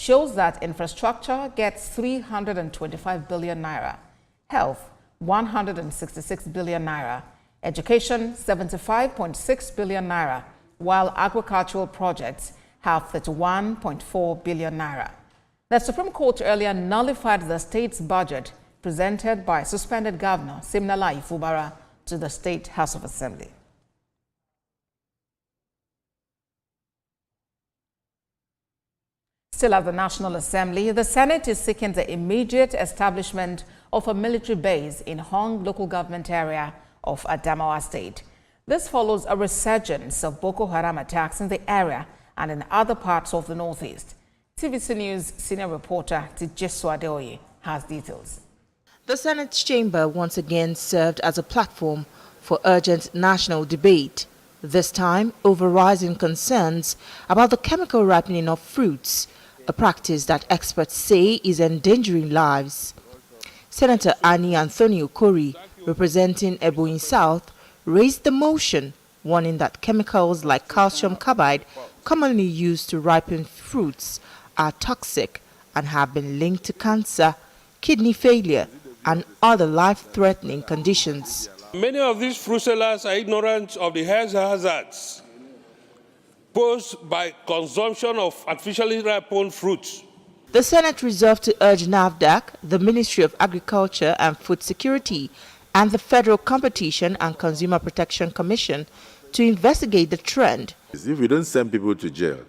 shows that infrastructure gets 325 billion naira, health 166 billion naira, education 75.6 billion naira, while agricultural projects have 31.4 billion naira. The Supreme Court earlier nullified the state's budget presented by suspended Governor Siminalayi Fubara to the State House of Assembly. Still at the National Assembly, the Senate is seeking the immediate establishment of a military base in Hong local government area of Adamawa State. This follows a resurgence of Boko Haram attacks in the area and in other parts of the Northeast. TVC News senior reporter Tijesu Adeoye has details. The Senate's chamber once again served as a platform for urgent national debate, this time over rising concerns about the chemical ripening of fruits, a practice that experts say is endangering lives. Senator Annie Anthony Okori, representing Ebonyi South, raised the motion, warning that chemicals like calcium carbide, commonly used to ripen fruits, are toxic and have been linked to cancer, kidney failure, and other life-threatening conditions. Many of these fruit sellers are ignorant of the health hazards posed by consumption of artificially ripened fruits. The Senate resolved to urge NAFDAC, the Ministry of Agriculture and Food Security, and the Federal Competition and Consumer Protection Commission to investigate the trend. If we don't send people to jail,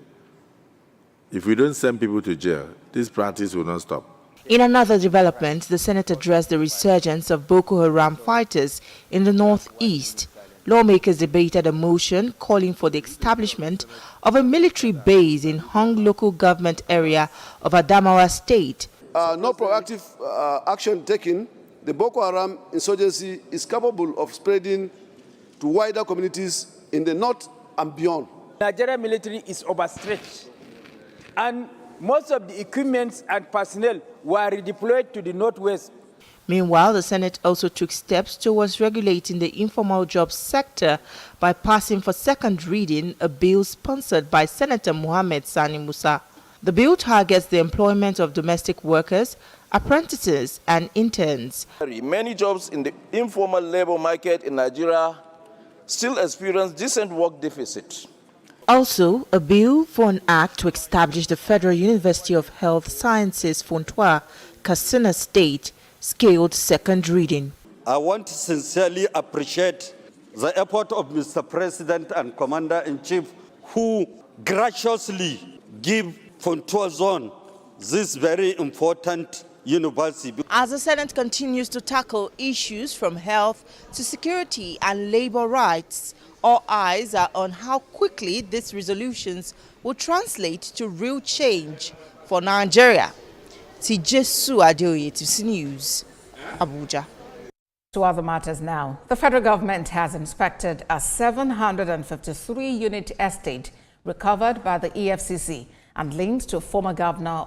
this practice will not stop. In another development, the Senate addressed the resurgence of Boko Haram fighters in the Northeast. Lawmakers debated a motion calling for the establishment of a military base in Hong local government area of Adamawa State. No proactive action taken, the Boko Haram insurgency is capable of spreading to wider communities in the north and beyond. Nigerian military is overstretched, and most of the equipment and personnel were redeployed to the northwest. Meanwhile, the Senate also took steps towards regulating the informal jobs sector by passing for second reading a bill sponsored by Senator Mohammed Sani Musa. The bill targets the employment of domestic workers, apprentices, and interns. Many jobs in the informal labor market in Nigeria still experience decent work deficit. Also, a bill for an act to establish the Federal University of Health Sciences, Funtua, Katsina State, scaled second reading. I want to sincerely appreciate the effort of Mr. President and Commander-in-Chief, who graciously give Funtua Zone this very important university. As the Senate continues to tackle issues from health to security and labor rights, all eyes are on how quickly these resolutions will translate to real change for Nigeria. Tijesu Adeoye, TVC News, Abuja. To other matters now. The federal government has inspected a 753-unit estate recovered by the EFCC and linked to former Governor